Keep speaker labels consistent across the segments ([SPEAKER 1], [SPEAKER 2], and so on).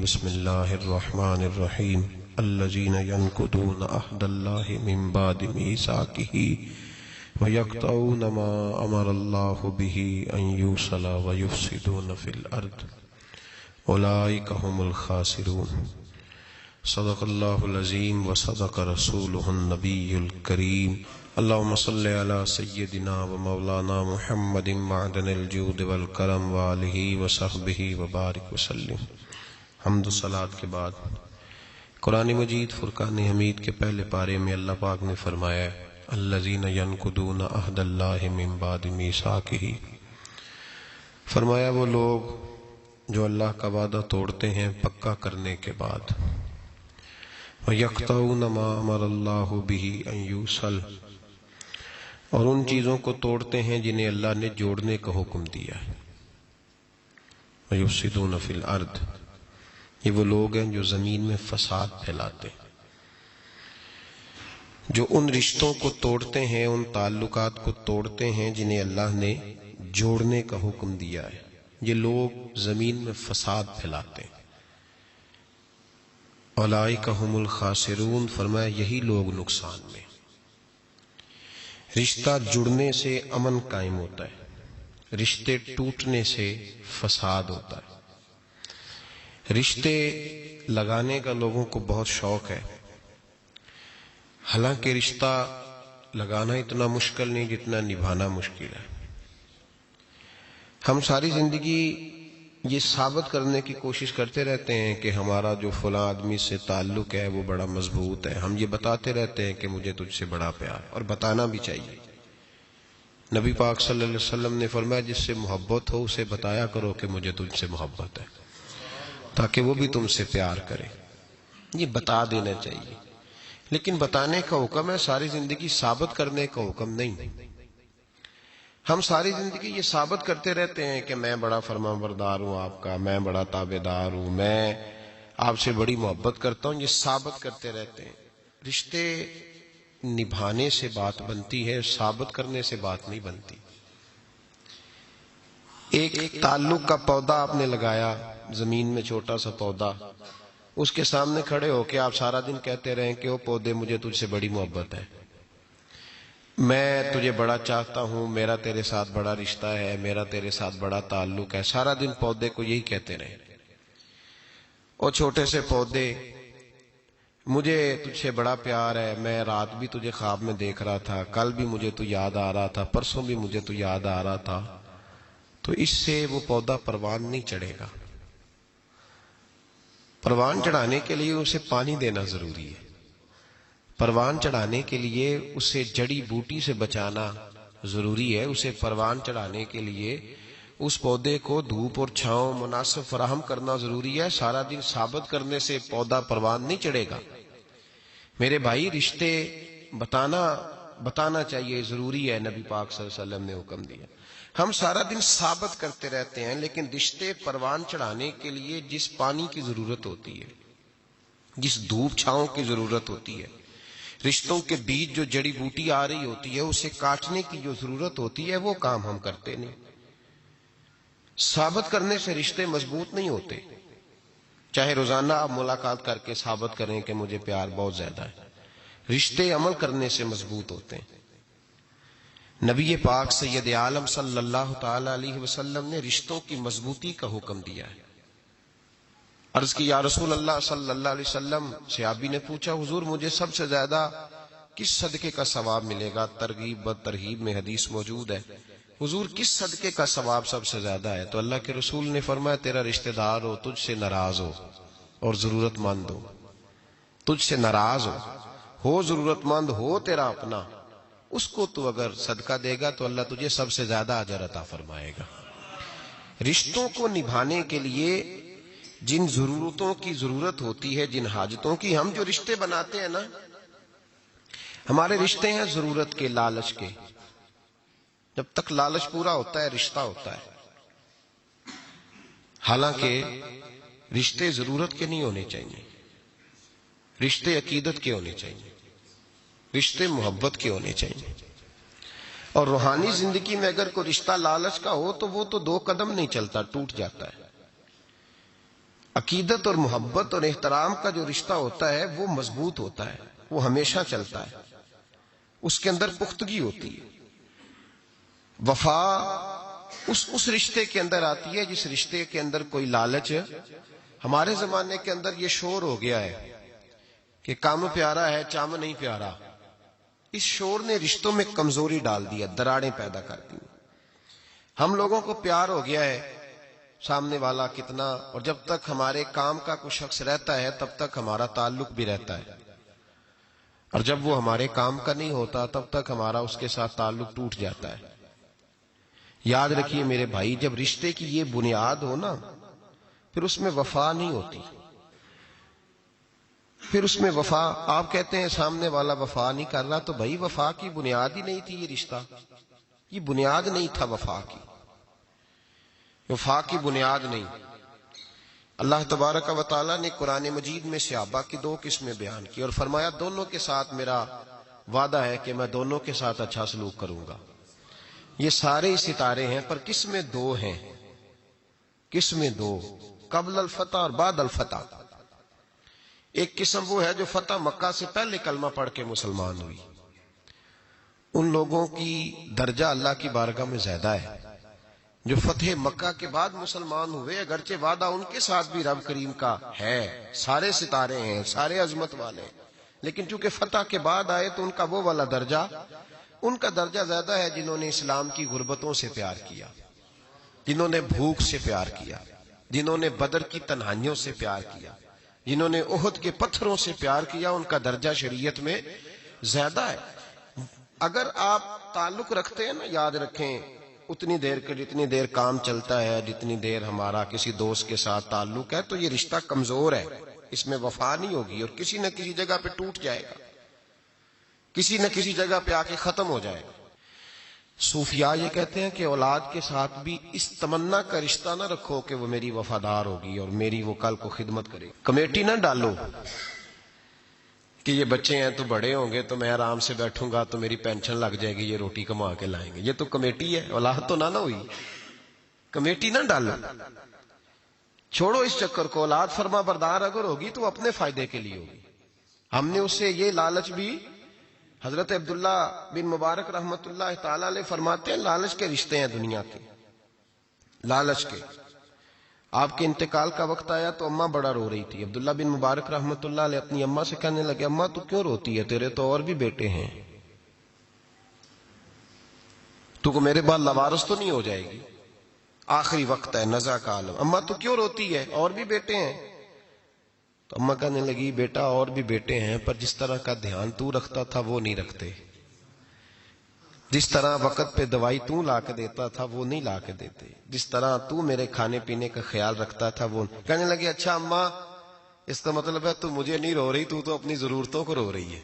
[SPEAKER 1] بسم اللہ الرحمن الرحیم الذین ینقضون عہد اللہ من بعد میثاقہ ویقطعون ما امر اللہ بہ ان یوصل ویفسدون فی الارض اولئک هم الخاسرون۔ صدق اللہ العظیم وصدق رسولہ النبی الکریم۔ اللہم صلی علی سیدنا و مولانا محمد معدن الجود والکرم وآلہ وصحبہ وبارک وسلم۔ حمد و صلات کے بعد قرآن مجید فرقان حمید کے پہلے پارے میں اللہ پاک نے فرمایا ہے الذین ینقضون عہد اللہ من بعد میثاقہ، فرمایا وہ لوگ جو اللہ کا وعدہ توڑتے ہیں پکا کرنے کے بعد، وَيَقْطَعُونَ مَا أَمَرَ اللَّهُ بِهِ أَن يُوصَلَ، اور ان چیزوں کو توڑتے ہیں جنہیں اللہ نے جوڑنے کا حکم دیا ہے، وَيُفْسِدُونَ فِي الْأَرْضِ، یہ وہ لوگ ہیں جو زمین میں فساد پھیلاتے ہیں، جو ان رشتوں کو توڑتے ہیں، ان تعلقات کو توڑتے ہیں جنہیں اللہ نے جوڑنے کا حکم دیا ہے۔ یہ لوگ زمین میں فساد پھیلاتے ہیں۔ اولئک هم الخاسرون، فرمایا یہی لوگ نقصان میں۔ رشتہ جڑنے سے امن قائم ہوتا ہے، رشتے ٹوٹنے سے فساد ہوتا ہے۔ رشتے لگانے کا لوگوں کو بہت شوق ہے، حالانکہ رشتہ لگانا اتنا مشکل نہیں جتنا نبھانا مشکل ہے۔ ہم ساری زندگی یہ ثابت کرنے کی کوشش کرتے رہتے ہیں کہ ہمارا جو فلاں آدمی سے تعلق ہے وہ بڑا مضبوط ہے، ہم یہ بتاتے رہتے ہیں کہ مجھے تجھ سے بڑا پیار، اور بتانا بھی چاہیے۔ نبی پاک صلی اللہ علیہ وسلم نے فرمایا جس سے محبت ہو اسے بتایا کرو کہ مجھے تجھ سے محبت ہے، تاکہ وہ بھی تم سے پیار کرے۔ یہ بتا دینا چاہیے، لیکن بتانے کا حکم ہے، ساری زندگی ثابت کرنے کا حکم نہیں۔ ہم ساری زندگی یہ ثابت کرتے رہتے ہیں کہ میں بڑا فرما بردار ہوں آپ کا، میں بڑا تابع دار ہوں، میں آپ سے بڑی محبت کرتا ہوں، یہ ثابت کرتے رہتے ہیں۔ رشتے نبھانے سے بات بنتی ہے، ثابت کرنے سے بات نہیں بنتی۔ ایک تعلق کا پودا آپ نے لگایا زمین میں، چھوٹا سا پودا، اس کے سامنے کھڑے ہو کے آپ سارا دن کہتے رہیں کہ وہ پودے مجھے تجھ سے بڑی محبت ہے، میں تجھے بڑا چاہتا ہوں، میرا تیرے ساتھ بڑا رشتہ ہے، میرا تیرے ساتھ بڑا تعلق ہے، سارا دن پودے کو یہی کہتے رہیں۔ اور چھوٹے سے پودے، مجھے تجھ سے بڑا پیار ہے، میں رات بھی تجھے خواب میں دیکھ رہا تھا، کل بھی مجھے تو یاد آ رہا تھا، پرسوں بھی مجھے تو یاد آ رہا تھا، تو اس سے وہ پودا پروان نہیں چڑھے گا۔ پروان چڑھانے کے لیے اسے پانی دینا ضروری ہے، پروان چڑھانے کے لیے اسے جڑی بوٹی سے بچانا ضروری ہے، اسے پروان چڑھانے کے لیے اس پودے کو دھوپ اور چھاؤں مناسب فراہم کرنا ضروری ہے۔ سارا دن ثابت کرنے سے پودا پروان نہیں چڑھے گا۔ میرے بھائی رشتے بتانا چاہیے، ضروری ہے، نبی پاک صلی اللہ علیہ وسلم نے حکم دیا۔ ہم سارا دن ثابت کرتے رہتے ہیں، لیکن رشتے پروان چڑھانے کے لیے جس پانی کی ضرورت ہوتی ہے، جس دھوپ چھاؤں کی ضرورت ہوتی ہے، رشتوں کے بیچ جو جڑی بوٹی آ رہی ہوتی ہے اسے کاٹنے کی جو ضرورت ہوتی ہے، وہ کام ہم کرتے نہیں۔ ثابت کرنے سے رشتے مضبوط نہیں ہوتے، چاہے روزانہ آپ ملاقات کر کے ثابت کریں کہ مجھے پیار بہت زیادہ ہے، رشتے عمل کرنے سے مضبوط ہوتے ہیں۔ نبی پاک سید عالم صلی اللہ تعالی علیہ وسلم نے رشتوں کی مضبوطی کا حکم دیا ہے۔ عرض کی یا رسول اللہ صلی اللہ علیہ وسلم، صحابی نے پوچھا حضور مجھے سب سے زیادہ کس صدقے کا ثواب ملے گا؟ ترغیب و ترہیب میں حدیث موجود ہے، حضور کس صدقے کا ثواب سب سے زیادہ ہے؟ تو اللہ کے رسول نے فرمایا تیرا رشتہ دار ہو، تجھ سے ناراض ہو اور ضرورت مند ہو، تجھ سے ناراض ہو ضرورت مند ہو، تیرا اپنا، اس کو تو اگر صدقہ دے گا تو اللہ تجھے سب سے زیادہ اجر عطا فرمائے گا۔ رشتوں کو نبھانے کے لیے جن ضرورتوں کی ضرورت ہوتی ہے، جن حاجتوں کی، ہم جو رشتے بناتے ہیں نا، ہمارے رشتے ہیں ضرورت کے، لالچ کے۔ جب تک لالچ پورا ہوتا ہے رشتہ ہوتا ہے، حالانکہ رشتے ضرورت کے نہیں ہونے چاہیے، رشتے عقیدت کے ہونے چاہیے، رشتے محبت کے ہونے چاہیے۔ اور روحانی زندگی میں اگر کوئی رشتہ لالچ کا ہو تو وہ تو 2 قدم نہیں چلتا، ٹوٹ جاتا ہے۔ عقیدت اور محبت اور احترام کا جو رشتہ ہوتا ہے وہ مضبوط ہوتا ہے، وہ ہمیشہ چلتا ہے، اس کے اندر پختگی ہوتی ہے۔ وفا اس رشتے کے اندر آتی ہے جس رشتے کے اندر کوئی لالچ ہے۔ ہمارے زمانے کے اندر یہ شور ہو گیا ہے کہ کام پیارا ہے چام نہیں پیارا۔ اس شور نے رشتوں میں کمزوری ڈال دیا، دراڑیں پیدا کر دی۔ ہم لوگوں کو پیار ہو گیا ہے سامنے والا کتنا، اور جب تک ہمارے کام کا کوئی شخص رہتا ہے تب تک ہمارا تعلق بھی رہتا ہے، اور جب وہ ہمارے کام کا نہیں ہوتا تب تک ہمارا اس کے ساتھ تعلق ٹوٹ جاتا ہے۔ یاد رکھیے میرے بھائی، جب رشتے کی یہ بنیاد ہو نا، پھر اس میں وفا نہیں ہوتی، پھر اس میں وفا، آپ کہتے ہیں سامنے والا وفا نہیں کر رہا، تو بھائی وفا کی بنیاد ہی نہیں تھی یہ رشتہ، یہ بنیاد نہیں تھا وفا کی، وفا کی بنیاد نہیں۔ اللہ تبارک و تعالیٰ نے قرآن مجید میں صحابہ کی دو قسمیں بیان کی اور فرمایا دونوں کے ساتھ میرا وعدہ ہے کہ میں دونوں کے ساتھ اچھا سلوک کروں گا۔ یہ سارے ستارے ہیں پر قسمیں دو ہیں، قسمیں دو، قبل الفتح اور بعد الفتح۔ ایک قسم وہ ہے جو فتح مکہ سے پہلے کلمہ پڑھ کے مسلمان ہوئی، ان لوگوں کی درجہ اللہ کی بارگاہ میں زیادہ ہے۔ جو فتح مکہ کے بعد مسلمان ہوئے، اگرچہ وعدہ ان کے ساتھ بھی رب کریم کا ہے، سارے ستارے ہیں، سارے عظمت والے، لیکن چونکہ فتح کے بعد آئے تو ان کا وہ والا درجہ، ان کا درجہ زیادہ ہے جنہوں نے اسلام کی غربتوں سے پیار کیا، جنہوں نے بھوک سے پیار کیا، جنہوں نے بدر کی تنہائیوں سے پیار کیا، جنہوں نے احد کے پتھروں سے پیار کیا، ان کا درجہ شریعت میں زیادہ ہے۔ اگر آپ تعلق رکھتے ہیں نا، یاد رکھیں اتنی دیر کے جتنی دیر کام چلتا ہے، جتنی دیر ہمارا کسی دوست کے ساتھ تعلق ہے، تو یہ رشتہ کمزور ہے، اس میں وفا نہیں ہوگی اور کسی نہ کسی جگہ پہ ٹوٹ جائے گا، کسی نہ کسی جگہ پہ آ کے ختم ہو جائے گا۔ صوفیاء یہ کہتے ہیں کہ اولاد کے ساتھ بھی اس تمنا کا رشتہ نہ رکھو کہ وہ میری وفادار ہوگی اور میری وہ کل کو خدمت کرے گی۔ کمیٹی نہ ڈالو کہ یہ بچے ہیں تو بڑے ہوں گے تو میں آرام سے بیٹھوں گا تو میری پینشن لگ جائے گی، یہ روٹی کما کے لائیں گے، یہ تو کمیٹی ہے، اولاد تو نہ ہوئی، کمیٹی نہ ڈالو، چھوڑو اس چکر کو۔ اولاد فرما بردار اگر ہوگی تو اپنے فائدے کے لیے ہوگی۔ ہم نے اس سے یہ لالچ بھی، حضرت عبداللہ بن مبارک رحمت اللہ تعالی علیہ فرماتے ہیں لالچ کے رشتے ہیں دنیا کے، لالچ کے۔ آپ کے انتقال کا وقت آیا تو اماں بڑا رو رہی تھی، عبداللہ بن مبارک رحمت اللہ علیہ اپنی اماں سے کہنے لگے اماں تو کیوں روتی ہے، تیرے تو اور بھی بیٹے ہیں، تو کو میرے بعد لوارث تو نہیں ہو جائے گی، آخری وقت ہے، نزع کا عالم، اماں تو کیوں روتی ہے، اور بھی بیٹے ہیں۔ تو اماں کہنے لگی بیٹا اور بھی بیٹے ہیں پر جس طرح کا دھیان تو رکھتا تھا وہ نہیں رکھتے، جس طرح وقت پہ دوائی تو لا کے دیتا تھا وہ نہیں لا کے دیتے، جس طرح تو میرے کھانے پینے کا خیال رکھتا تھا وہ۔ کہنے لگے اچھا اماں اس کا مطلب ہے تو مجھے نہیں رو رہی، تو اپنی ضرورتوں کو رو رہی ہے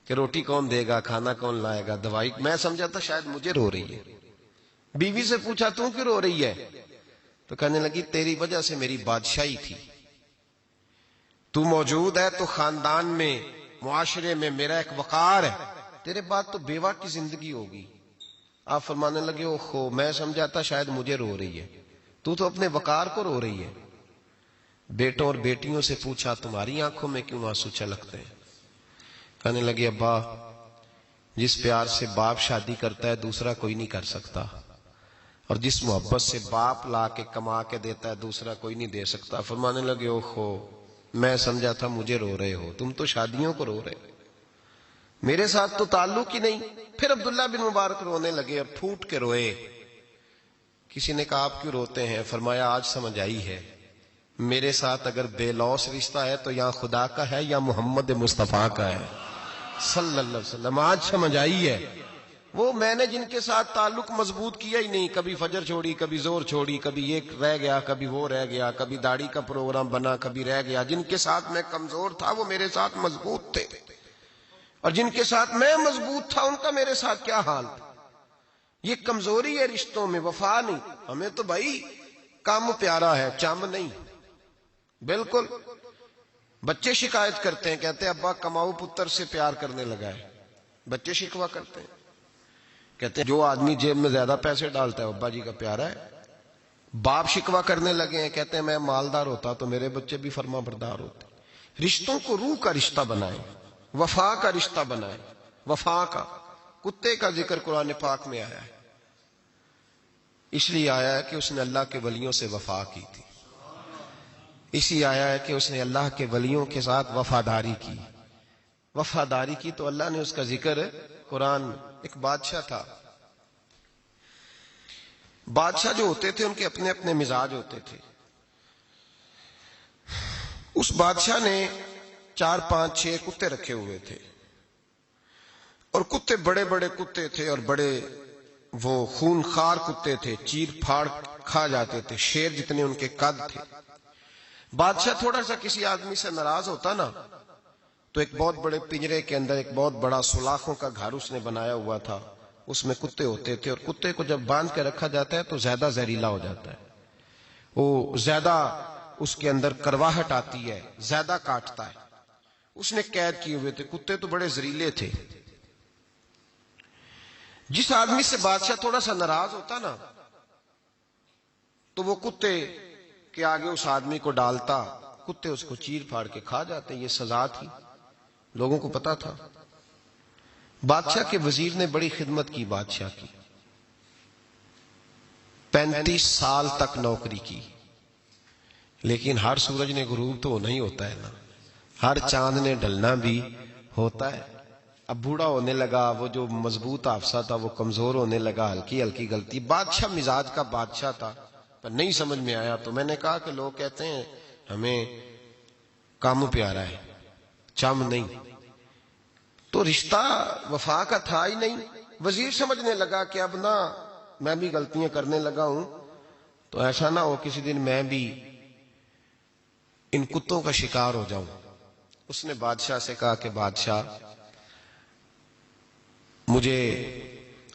[SPEAKER 1] کہ روٹی کون دے گا، کھانا کون لائے گا، دوائی، میں سمجھا تھا شاید مجھے رو رہی ہے۔ بیوی سے پوچھا تو کیوں رو رہی ہے، تو کہنے لگی تیری وجہ سے میری بادشاہی تھی، تو موجود ہے تو خاندان میں معاشرے میں میرا ایک وقار ہے، تیرے بعد تو بیوہ کی زندگی ہوگی۔ آپ فرمانے لگے اوہو میں سمجھا تھا شاید مجھے رو رہی ہے، تو اپنے وقار کو رو رہی ہے۔ بیٹوں اور بیٹیوں سے پوچھا تمہاری آنکھوں میں کیوں آنسو چھلکتے ہیں، کہنے لگے ابا جس پیار سے باپ شادی کرتا ہے دوسرا کوئی نہیں کر سکتا، اور جس محبت سے باپ لا کے کما کے دیتا ہے دوسرا کوئی نہیں دے سکتا۔ فرمانے لگے اوہو میں سمجھا تھا مجھے رو رہے ہو، تم تو شادیوں کو رو رہے ہو، میرے ساتھ تو تعلق ہی نہیں۔ پھر عبداللہ بن مبارک رونے لگے اور پھوٹ کے روئے۔ کسی نے کہا آپ کیوں روتے ہیں، فرمایا آج سمجھ آئی ہے میرے ساتھ اگر بے لوث رشتہ ہے تو یا خدا کا ہے یا محمد مصطفیٰ کا ہے صلی اللہ علیہ وسلم، آج سمجھ آئی ہے۔ وہ میں نے جن کے ساتھ تعلق مضبوط کیا ہی نہیں، کبھی فجر چھوڑی، کبھی زور چھوڑی، کبھی یہ رہ گیا، کبھی وہ رہ گیا، کبھی داڑھی کا پروگرام بنا، کبھی رہ گیا، جن کے ساتھ میں کمزور تھا وہ میرے ساتھ مضبوط تھے، اور جن کے ساتھ میں مضبوط تھا ان کا میرے ساتھ کیا حال تھا۔ یہ کمزوری ہے رشتوں میں، وفا نہیں۔ ہمیں تو بھائی کام پیارا ہے، چم نہیں، بالکل۔ بچے شکایت کرتے ہیں، کہتے ہیں ابا کماؤ پتر سے پیار کرنے لگا ہے، بچے شکوا کرتے ہیں، کہتے ہیں جو آدمی جیب میں زیادہ پیسے ڈالتا ہے ابا جی کا پیارا ہے، باپ شکوہ کرنے لگے ہیں، کہتے ہیں میں مالدار ہوتا تو میرے بچے بھی فرما بردار ہوتے۔ رشتوں کو روح کا رشتہ بنائیں، وفا کا رشتہ بنائیں، وفا کا۔ کتے کا ذکر قرآن پاک میں آیا ہے، اس لیے آیا ہے کہ اس نے اللہ کے ولیوں سے وفا کی تھی، اسی آیا ہے کہ اس نے اللہ کے ولیوں کے ساتھ وفاداری کی۔ وفاداری کی تو اللہ نے اس کا ذکر قرآن۔ ایک بادشاہ تھا، بادشاہ جو ہوتے تھے ان کے اپنے اپنے مزاج ہوتے تھے۔ اس بادشاہ نے 4 5 6 کتے رکھے ہوئے تھے، اور کتے بڑے بڑے کتے تھے، اور بڑے وہ خون خار کتے تھے، چیر پھاڑ کھا جاتے تھے، شیر جتنے ان کے قد تھے۔ بادشاہ تھوڑا سا کسی آدمی سے ناراض ہوتا نا تو ایک بہت بڑے پنجرے کے اندر ایک بہت بڑا سلاخوں کا گھر اس نے بنایا ہوا تھا، اس میں کتے ہوتے تھے، اور کتے کو جب باندھ کے رکھا جاتا ہے تو زیادہ زہریلا ہو جاتا ہے، وہ زیادہ اس کے اندر کرواہٹ آتی ہے، زیادہ کاٹتا ہے۔ اس نے قید کیے ہوئے تھے، کتے تو بڑے زہریلے تھے۔ جس آدمی سے بادشاہ تھوڑا سا ناراض ہوتا نا تو وہ کتے کے آگے اس آدمی کو ڈالتا، کتے اس کو چیر پھاڑ کے کھا جاتے۔ یہ سزا تھی، لوگوں کو پتا تھا۔ بادشاہ کے وزیر نے بڑی خدمت کی بادشاہ کی، 35 سال تک نوکری کی، لیکن ہر سورج نے غروب تو ہونا ہی ہوتا ہے نا، ہر چاند نے ڈھلنا بھی ہوتا ہے۔ اب بوڑھا ہونے لگا، وہ جو مضبوط حافظہ تھا وہ کمزور ہونے لگا، ہلکی ہلکی غلطی۔ بادشاہ مزاج کا بادشاہ تھا، پر نہیں سمجھ میں آیا تو میں نے کہا کہ لوگ کہتے ہیں ہمیں کام پیارا ہے، چم نہیں، تو رشتہ وفا کا تھا ہی نہیں۔ وزیر سمجھنے لگا کہ اب نہ میں بھی غلطیاں کرنے لگا ہوں تو ایسا نہ ہو کسی دن میں بھی ان کتوں کا شکار ہو جاؤں۔ اس نے بادشاہ سے کہا کہ بادشاہ مجھے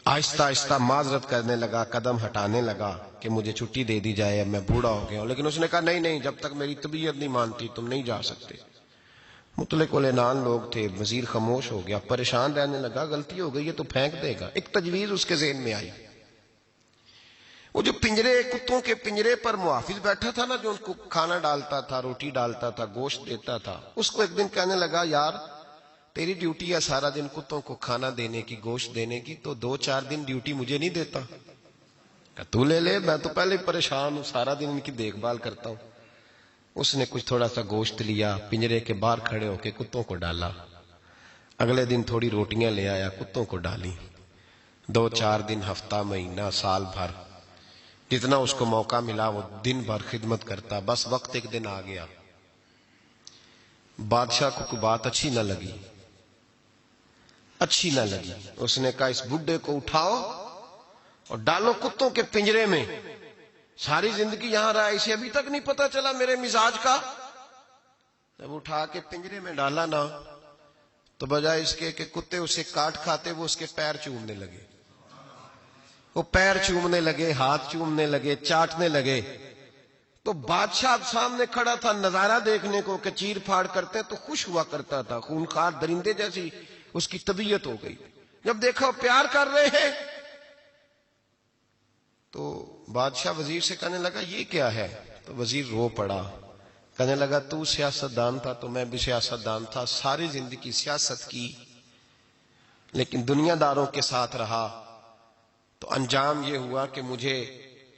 [SPEAKER 1] آہستہ آہستہ معذرت کرنے لگا، قدم ہٹانے لگا کہ مجھے چھٹی دے دی جائے، اب میں بوڑھا ہو گیا ہوں۔ لیکن اس نے کہا نہیں نہیں، جب تک میری طبیعت نہیں مانتی تم نہیں جا سکتے۔ مطلق العنان لوگ تھے، وزیر خاموش ہو گیا، پریشان رہنے لگا، غلطی ہو گئی ہے تو پھینک دے گا۔ ایک تجویز اس کے ذہن میں آئی، وہ جو پنجرے، کتوں کے پنجرے پر محافظ بیٹھا تھا نا، جو ان کو کھانا ڈالتا تھا، روٹی ڈالتا تھا، گوشت دیتا تھا، اس کو ایک دن کہنے لگا یار تیری ڈیوٹی ہے سارا دن کتوں کو کھانا دینے کی، گوشت دینے کی، تو 2 4 دن ڈیوٹی مجھے نہیں دیتا؟ کہ تو لے لے، میں تو پہلے پریشان ہوں، سارا دن ان کی دیکھ بھال کرتا ہوں۔ اس نے کچھ تھوڑا سا گوشت لیا، پنجرے کے باہر کھڑے ہو کے کتوں کو ڈالا۔ اگلے دن تھوڑی روٹیاں لے آیا، کتوں کو ڈالی۔ 2 4 دن، ہفتہ، مہینہ، سال بھر، جتنا اس کو موقع ملا وہ دن بھر خدمت کرتا۔ بس وقت ایک دن آ گیا، بادشاہ کو کوئی بات اچھی نہ لگی، اس نے کہا اس بڈھے کو اٹھاؤ اور ڈالو کتوں کے پنجرے میں، ساری زندگی یہاں رہا، اسے ابھی تک نہیں پتا چلا میرے مزاج کا۔ جب اٹھا کے پنجرے میں ڈالا نا تو بجائے اس کے کہ کتے اسے کاٹ کھاتے، وہ اس کے پیر چومنے لگے، وہ پیر چومنے لگے، ہاتھ چومنے لگے، چاٹنے لگے۔ تو بادشاہ سامنے کھڑا تھا نظارہ دیکھنے کو کہ چیر پھاڑ کرتے تو خوش ہوا کرتا تھا، خونخوار درندے جیسی اس کی طبیعت ہو گئی۔ جب دیکھا وہ پیار کر رہے ہیں تو بادشاہ وزیر سے کہنے لگا یہ کیا ہے؟ تو وزیر رو پڑا، کہنے لگا تو سیاست دان تھا تو میں بھی سیاست دان تھا، ساری زندگی سیاست کی لیکن دنیا داروں کے ساتھ رہا، تو انجام یہ ہوا کہ مجھے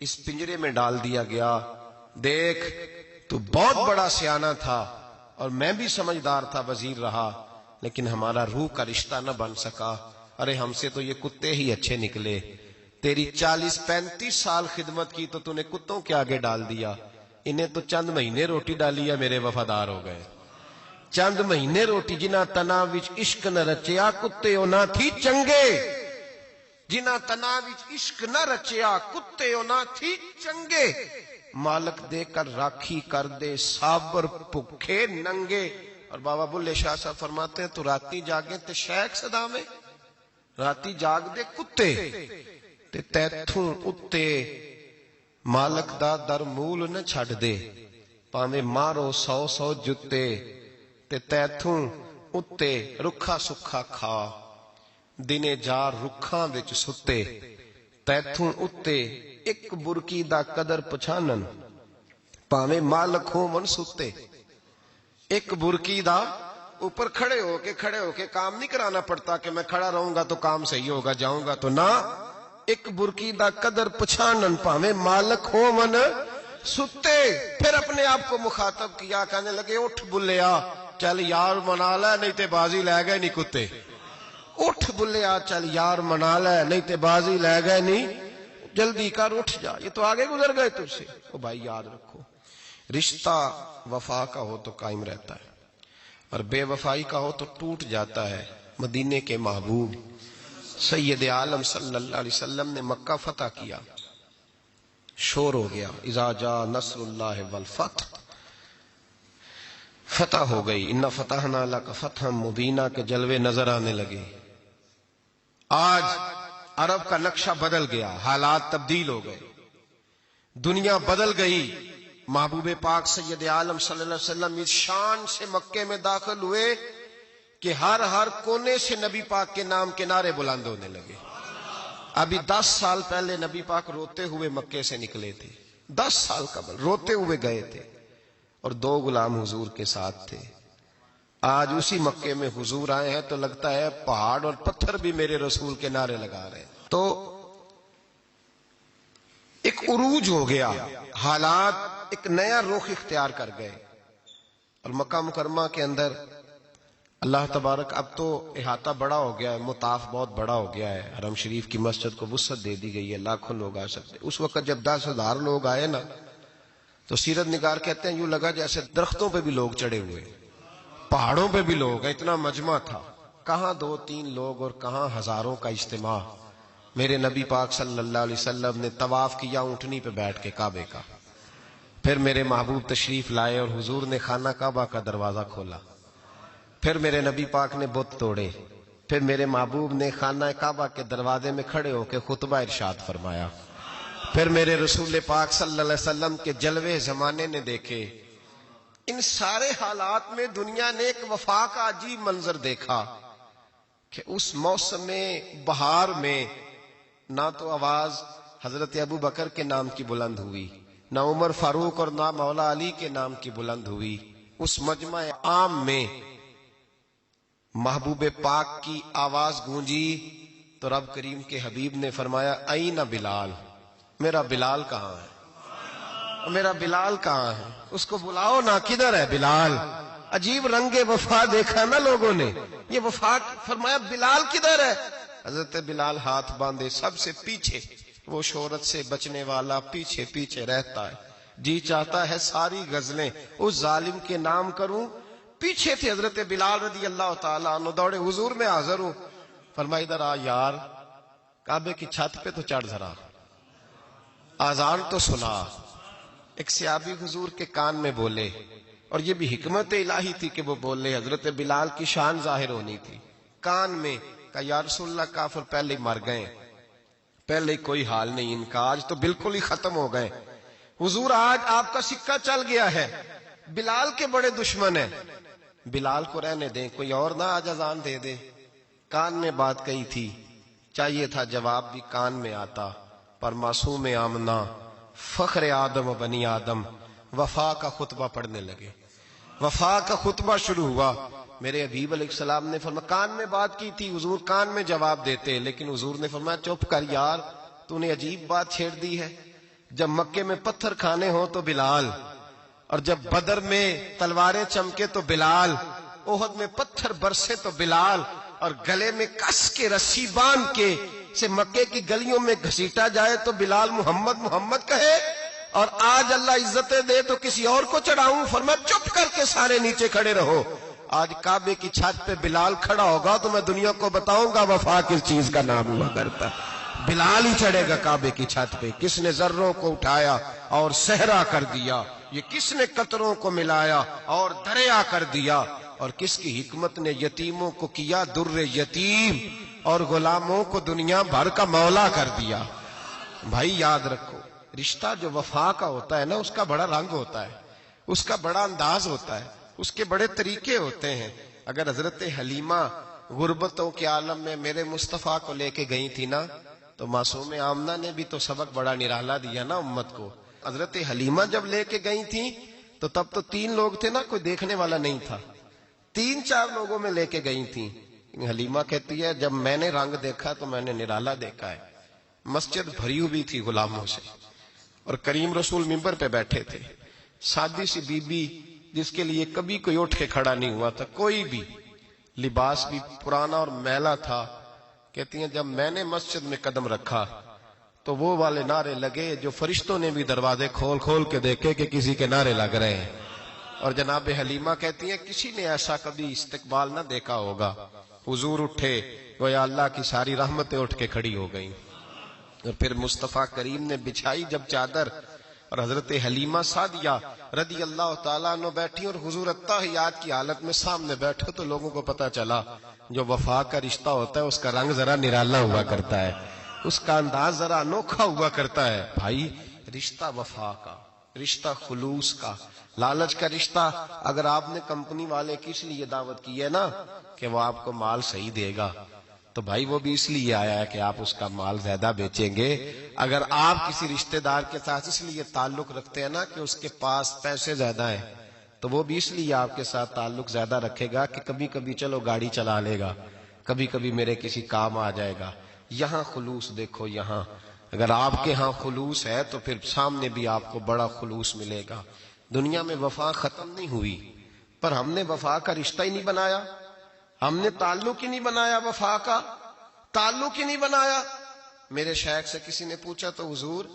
[SPEAKER 1] اس پنجرے میں ڈال دیا گیا۔ دیکھ تو بہت بڑا سیانہ تھا اور میں بھی سمجھدار تھا، وزیر رہا، لیکن ہمارا روح کا رشتہ نہ بن سکا۔ ارے ہم سے تو یہ کتے ہی اچھے نکلے، تیری 40 35 سال خدمت کی تو نے کتوں کے آگے ڈال دیا، انہیں تو چند مہینے روٹی ڈالی ہے، میرے وفادار ہو گئے۔ چند مہینے روٹی، جنہ تنا وچ عشق نہ رچیا کتے نہ تھی چنگے، جنہ تنا وچ عشق نہ رچیا کتے نہ تھی چنگے، مالک دے کر راکھی کر دے صابر بھکھے ننگے۔ اور بابا بلے شاہ صاحب فرماتے ہیں تو راتی جاگے تے شیخ صدا میں، راتی جاگ دے کتے تے تیتھوں اتے مالک دا در مول نہ چھڑ دے، پاویں مارو 100 100 جتے تے تیتھوں اتے رکھا سکھا کھا، دنے جار رکھاں وچ ستے، تیتھوں اتے ایک برکی دا قدر پچھانن پاویں مالک ہو من ستے. ایک برکی دا اوپر کھڑے ہو کے کام نہیں کرانا پڑتا کہ میں کھڑا رہوں گا تو کام صحیح ہوگا، جاؤں گا تو نہ. ایک برکی دا قدر پچھانن پاویں مالک ہو من ستے. پھر اپنے آپ کو مخاطب کیا، کہنے لگے اٹھ بلیا چل یار منا لے نہیں تے بازی لے گئے نہیں کتے. اٹھ بلیا چل یار منا لے نہیں تے بازی لے گئے نہیں، جلدی کر اٹھ جا، یہ تو آگے گزر گئے تجھ سے. او بھائی یاد رکھو، رشتہ وفا کا ہو تو قائم رہتا ہے اور بے وفائی کا ہو تو ٹوٹ جاتا ہے. مدینے کے محبوب سید عالم صلی اللہ علیہ وسلم نے مکہ فتح کیا، شور ہو گیا اذا جاء نصر اللہ والفتح، فتح ہو گئی. ان فتحنا لک فتحا مبینا کے جلوے نظر آنے لگے. آج عرب کا نقشہ بدل گیا، حالات تبدیل ہو گئے، دنیا بدل گئی. محبوب پاک سید عالم صلی اللہ علیہ وسلم اس شان سے مکے میں داخل ہوئے کہ ہر کونے سے نبی پاک کے نام کے نعرے بلند ہونے لگے. ابھی 10 سال پہلے نبی پاک روتے ہوئے مکے سے نکلے تھے، 10 سال قبل روتے ہوئے گئے تھے اور 2 غلام حضور کے ساتھ تھے. آج اسی مکے میں حضور آئے ہیں تو لگتا ہے پہاڑ اور پتھر بھی میرے رسول کے نعرے لگا رہے ہیں. تو ایک عروج ہو گیا، حالات ایک نیا رخ اختیار کر گئے. اور مکہ مکرمہ کے اندر اللہ تبارک اب تو احاطہ بڑا ہو گیا ہے، مطاف بہت بڑا ہو گیا ہے، حرم شریف کی مسجد کو وسعت دے دی گئی ہے، لاکھوں لوگ آ سکتے. اس وقت جب 10,000 لوگ آئے نا تو سیرت نگار کہتے ہیں یوں لگا جیسے درختوں پہ بھی لوگ چڑھے ہوئے، پہاڑوں پہ بھی لوگ، اتنا مجمع تھا. کہاں 2-3 لوگ اور کہاں ہزاروں کا اجتماع. میرے نبی پاک صلی اللہ علیہ وسلم نے طواف کیا اونٹنی پہ بیٹھ کے کعبے کا. پھر میرے محبوب تشریف لائے اور حضور نے خانہ کعبہ کا دروازہ کھولا. پھر میرے نبی پاک نے بت توڑے. پھر میرے محبوب نے خانہ کعبہ کے دروازے میں کھڑے ہو کے خطبہ ارشاد فرمایا. پھر میرے رسول پاک صلی اللہ علیہ وسلم کے جلوے زمانے نے دیکھے. ان سارے حالات میں دنیا نے ایک وفا کا عجیب منظر دیکھا کہ اس موسم بہار میں نہ تو آواز حضرت ابو بکر کے نام کی بلند ہوئی، نہ عمر فاروق اور نہ مولا علی کے نام کی بلند ہوئی. اس مجمع عام میں محبوب پاک کی آواز گونجی تو رب کریم کے حبیب نے فرمایا این بلال، میرا بلال کہاں ہے، میرا بلال کہاں ہے، اس کو بلاؤ نا، کدھر ہے بلال. عجیب رنگ وفا دیکھا نا لوگوں نے، یہ وفا. فرمایا بلال کدھر ہے. حضرت بلال ہاتھ باندھے سب سے پیچھے، وہ شہرت سے بچنے والا پیچھے پیچھے رہتا ہے. جی چاہتا ہے ساری غزلیں اس ظالم کے نام کروں. پیچھے تھے حضرت بلال رضی اللہ تعالیٰ عنہ، دوڑے حضور میں حاضر ہوں. فرمایا ادھر آ یار، کعبے کی چھت پہ تو چڑھ ذرا، آذان تو سنا. ایک صحابی حضور کے کان میں بولے، اور یہ بھی حکمت الہی تھی کہ وہ بولے، حضرت بلال کی شان ظاہر ہونی تھی. کان میں کہا یا رسول اللہ کافر پہلے ہی مر گئے، پہلے ہی کوئی حال نہیں ان کا، آج تو بالکل ہی ختم ہو گئے. حضور آج آپ کا سکہ چل گیا ہے. بلال کے بڑے دشمن ہیں، بلال کو رہنے دیں، کوئی اور نہ آج اذان دے دے. کان میں بات کہی تھی، چاہیے تھا جواب بھی کان میں آتا، پر معصوم آمنہ فخر آدم و بنی آدم وفا کا خطبہ پڑھنے لگے. وفا کا خطبہ شروع ہوا. میرے حبیب علیہ السلام نے فرمایا کان میں بات کی تھی، حضور کان میں جواب دیتے، لیکن حضور نے فرمایا چپ کر یار، تو نے عجیب بات چھیڑ دی ہے. جب مکے میں پتھر کھانے ہوں تو بلال، اور جب بدر میں تلواریں چمکے تو بلال، احد میں پتھر برسے تو بلال، اور گلے میں کس کے رسی باندھ کے سے مکے کی گلیوں میں گھسیٹا جائے تو بلال محمد محمد کہے. اور آج اللہ عزتیں دے تو کسی اور کو چڑھاؤں. فرمایا چپ کر کے سارے نیچے کھڑے رہو. آج کعبے کی چھت پہ بلال کھڑا ہوگا تو میں دنیا کو بتاؤں گا وفا کس چیز کا نام ہوا کرتا. بلال ہی چڑھے گا کعبے کی چھت پہ. کس نے ذروں کو اٹھایا اور صحرا کر دیا، یہ کس نے قطروں کو ملایا اور دریا کر دیا، اور کس کی حکمت نے یتیموں کو کیا در یتیم اور غلاموں کو دنیا بھر کا مولا کر دیا. بھائی یاد رکھو، رشتہ جو وفا کا ہوتا ہے نا، اس کا بڑا رنگ ہوتا ہے، اس کا بڑا انداز ہوتا ہے، اس کے بڑے طریقے ہوتے ہیں. اگر حضرت حلیمہ غربتوں کے عالم میں میرے مصطفیٰ کو لے کے گئی تھی نا، تو معصوم آمنہ نے بھی تو سبق بڑا نرالا دیا نا امت کو. حضرت حلیمہ جب لے کے گئی تھیں تو تب تو 3 لوگ تھے نا, کوئی دیکھنے والا نہیں تھا. 3-4 لوگوں میں لے کے گئی تھیں. حلیمہ کہتی ہے جب میں نے رنگ دیکھا تو میں نے نرالا دیکھا ہے. مسجد بھری ہوئی تھی غلاموں سے, اور کریم رسول منبر پہ بیٹھے تھے. سادی سی بی بی جس کے لیے کبھی کوئی اٹھ کے کھڑا نہیں ہوا تھا, کوئی بھی, لباس بھی پرانا اور میلا تھا. کہتی ہیں جب میں نے مسجد میں قدم رکھا تو وہ والے نعرے لگے جو فرشتوں نے بھی دروازے کھول کھول کے دیکھے کہ کسی کے نعرے لگ رہے ہیں. اور جناب حلیمہ کہتی ہیں کسی نے ایسا کبھی استقبال نہ دیکھا ہوگا. حضور اٹھے, گویا اللہ کی ساری رحمتیں اٹھ کے کھڑی ہو گئیں. اور پھر مصطفیٰ کریم نے بچھائی جب چادر, اور حضرت حلیمہ سعدیہ رضی اللہ تعالیٰ عنہ بیٹھی, اور حضور التحیات کی حالت میں سامنے بیٹھے. تو لوگوں کو پتا چلا جو وفا کا رشتہ ہوتا ہے اس کا رنگ ذرا نرالا ہوا کرتا ہے, اس کا انداز ذرا انوکھا ہوا کرتا ہے. بھائی رشتہ وفا کا, رشتہ خلوص کا, لالچ کا رشتہ. اگر آپ نے کمپنی والے کی اس لیے دعوت کی ہے نا کہ وہ آپ کو مال صحیح دے گا, تو بھائی وہ بھی اس لیے آیا ہے کہ آپ اس کا مال زیادہ بیچیں گے. اگر آپ کسی رشتہ دار کے ساتھ اس لیے تعلق رکھتے ہیں نا کہ اس کے پاس پیسے زیادہ ہیں, تو وہ بھی اس لیے آپ کے ساتھ تعلق زیادہ رکھے گا کہ کبھی کبھی چلو گاڑی چلا لے گا, کبھی کبھی میرے کسی کام آ جائے گا. یہاں خلوص دیکھو, یہاں اگر آپ کے ہاں خلوص ہے تو پھر سامنے بھی آپ کو بڑا خلوص ملے گا. دنیا میں وفا ختم نہیں ہوئی, پر ہم نے وفا کا رشتہ ہی نہیں بنایا, ہم نے تعلق ہی نہیں بنایا, وفا کا تعلق ہی نہیں بنایا. میرے شیخ سے کسی نے پوچھا تو حضور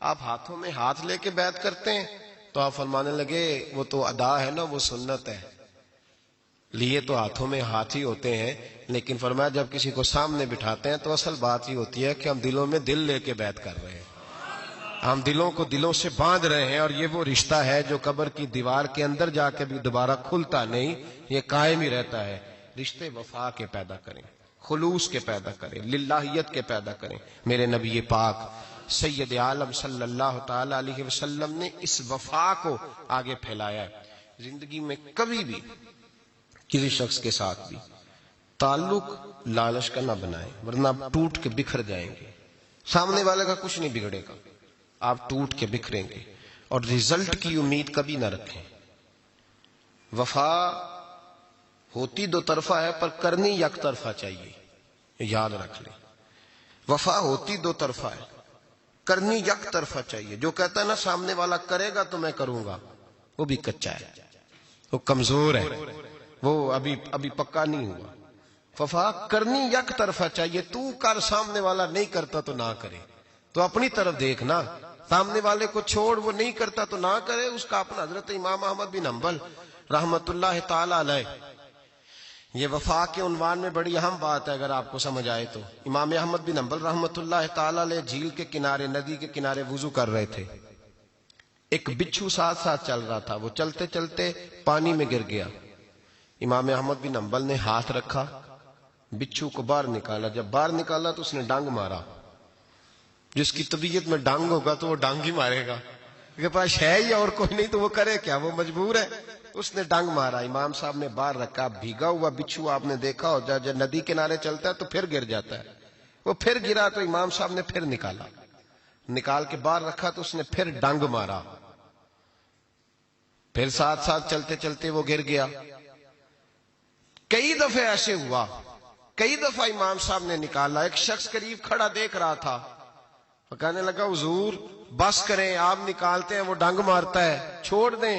[SPEAKER 1] آپ ہاتھوں میں ہاتھ لے کے بیعت کرتے ہیں, تو آپ فرمانے لگے وہ تو ادا ہے نا, وہ سنت ہے. لیے تو ہاتھوں میں ہاتھ ہی ہوتے ہیں, لیکن فرمایا جب کسی کو سامنے بٹھاتے ہیں تو اصل بات ہی ہوتی ہے کہ ہم دلوں میں دل لے کے بیعت کر رہے ہیں, ہم دلوں کو دلوں سے باندھ رہے ہیں. اور یہ وہ رشتہ ہے جو قبر کی دیوار کے اندر جا کے بھی دوبارہ کھلتا نہیں, یہ قائم ہی رہتا ہے. رشتے وفا کے پیدا کریں, خلوص کے پیدا کریں, للہیت کے پیدا کریں. میرے نبی پاک سید عالم صلی اللہ تعالی علیہ وسلم نے اس وفا کو آگے پھیلایا ہے. زندگی میں کبھی بھی کسی شخص کے ساتھ بھی تعلق لالچ کا نہ بنائیں, ورنہ آپ ٹوٹ کے بکھر جائیں گے. سامنے والے کا کچھ نہیں بگڑے گا, آپ ٹوٹ کے بکھریں گے. اور رزلٹ کی امید کبھی نہ رکھیں. وفا ہوتی 2 طرفہ ہے پر کرنی یک طرفہ چاہیے, یاد رکھ لیں. وفا ہوتی 2 طرفہ ہے, کرنی یک طرفہ چاہیے. جو کہتا ہے نا سامنے والا کرے گا تو میں کروں گا, وہ بھی کچا ہے, وہ کمزور ہے, وہ ابھی پکا نہیں ہوا. وفا کرنی یک طرفہ چاہیے. تو کر, سامنے والا نہیں کرتا تو نہ کرے. تو اپنی طرف دیکھنا, سامنے والے کو چھوڑ, وہ نہیں کرتا تو نہ کرے. اس کا اپنا حضرت امام احمد بن حنبل رحمت اللہ تعالی علیہ, یہ وفا کے عنوان میں بڑی اہم بات ہے اگر آپ کو سمجھ آئے تو. امام احمد بن حنبل رحمت اللہ تعالی علیہ جھیل کے کنارے, ندی کے کنارے وضو کر رہے تھے. ایک بچھو ساتھ ساتھ چل رہا تھا, وہ چلتے چلتے پانی میں گر گیا. امام احمد بن حنبل نے ہاتھ رکھا, بچھو کو باہر نکالا. جب باہر نکالا تو اس نے ڈانگ مارا. جس کی طبیعت میں ڈانگ ہوگا تو وہ ڈانگ ہی مارے گا, کے پاس ہے ہی اور کوئی نہیں تو وہ کرے کیا, وہ مجبور ہے. اس نے ڈانگ مارا, امام صاحب نے باہر رکھا. بھیگا ہوا بچھو آپ نے دیکھا ہو, جب ندی کنارے چلتا ہے تو پھر گر جاتا ہے. وہ پھر گرا تو امام صاحب نے پھر نکالا, نکال کے باہر رکھا تو اس نے پھر ڈانگ مارا. پھر ساتھ ساتھ چلتے چلتے وہ گر گیا. کئی دفعے ایسے ہوا, کئی دفعہ امام صاحب نے نکالا. ایک شخص قریب کھڑا دیکھ رہا تھا, وہ کہنے لگا حضور بس کریں, آپ نکالتے ہیں وہ ڈانگ مارتا ہے, چھوڑ دیں.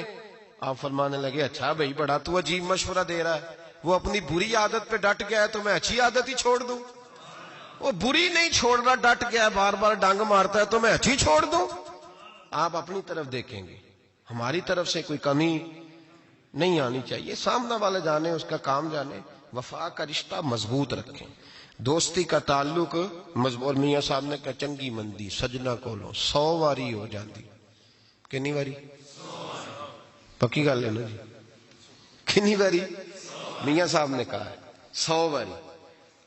[SPEAKER 1] آپ فرمانے لگے اچھا بھائی بڑا تو عجیب مشورہ دے رہا ہے, وہ اپنی بری عادت پہ ڈٹ گیا ہے تو میں اچھی عادت ہی چھوڑ دوں. وہ بری نہیں چھوڑ رہا, ڈٹ گیا ہے, بار بار ڈانگ مارتا ہے تو میں اچھی چھوڑ دوں. آپ اپنی طرف دیکھیں گے, ہماری طرف سے کوئی کمی نہیں آنی چاہیے. سامنے والے جانے, اس کا کام جانے. وفا کا رشتہ مضبوط رکھیں, دوستی کا تعلق مضبوط. میاں صاحب نے کہا چنگی مندی سجنا کولو 100 واری ہو جاندی. کنی واری؟ پکی گل ہے نا جی, کنی واری؟ میاں صاحب نے کہا ہے 100 واری.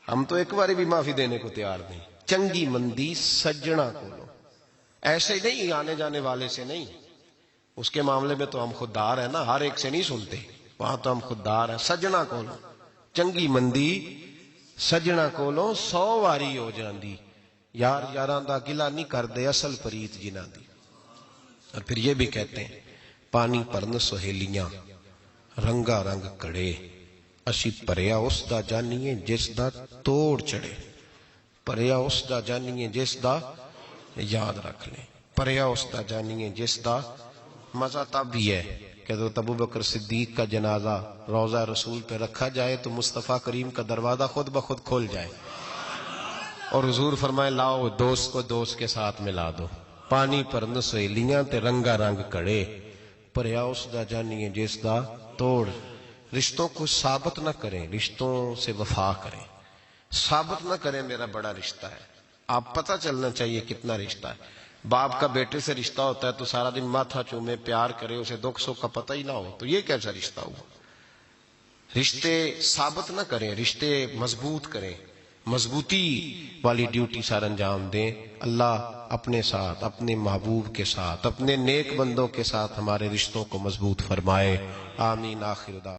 [SPEAKER 1] ہم تو ایک باری بھی معافی دینے کو تیار نہیں. چنگی مندی سجنا کولو, ایسے نہیں آنے جانے والے سے نہیں. اس کے معاملے میں تو ہم خوددار ہیں نا, ہر ایک سے نہیں سنتے, وہاں تو ہم خوددار ہیں. سجنا کولو, چنگی مندی سجنا کولو 100 واری ہو جاندی. یار یاراں دا گلا نہیں کر دے اصل پریت جنہاں دی. اور پھر یہ بھی کہتے ہیں پانی پرن سہیلیاں رنگا رنگ کڑے اسی پریا اس دا جانیے جس دا توڑ چڑھے. پریا اس دا جانیے جس دا یاد رکھ لیں. پریا اس دا جانیے جس دا مزہ تب بھی ہے کہ حضرت ابو بکر صدیق کا جنازہ روضہ رسول پہ رکھا جائے تو مصطفیٰ کریم کا دروازہ خود بخود کھول جائے اور حضور فرمائے لاؤ دوست کو دوست کے ساتھ ملا دو. پانی پرن سہیلیاں تے رنگا رنگ کڑے پریا اس دا جانیے جس دا توڑ. رشتوں کو ثابت نہ کریں، رشتوں سے وفا کریں. ثابت نہ کریں میرا بڑا رشتہ ہے. آپ پتہ چلنا چاہیے کتنا رشتہ ہے. باپ کا بیٹے سے رشتہ ہوتا ہے تو سارا دن ماتھا چومے پیار کرے، اسے دکھ سکھ کا پتہ ہی نہ ہو تو یہ کیسا رشتہ ہوا. رشتے ثابت نہ کریں، رشتے مضبوط کریں. مضبوطی والی ڈیوٹی سر انجام دیں. اللہ اپنے ساتھ، اپنے محبوب کے ساتھ، اپنے نیک بندوں کے ساتھ ہمارے رشتوں کو مضبوط فرمائے. آمین. آخر دعوانا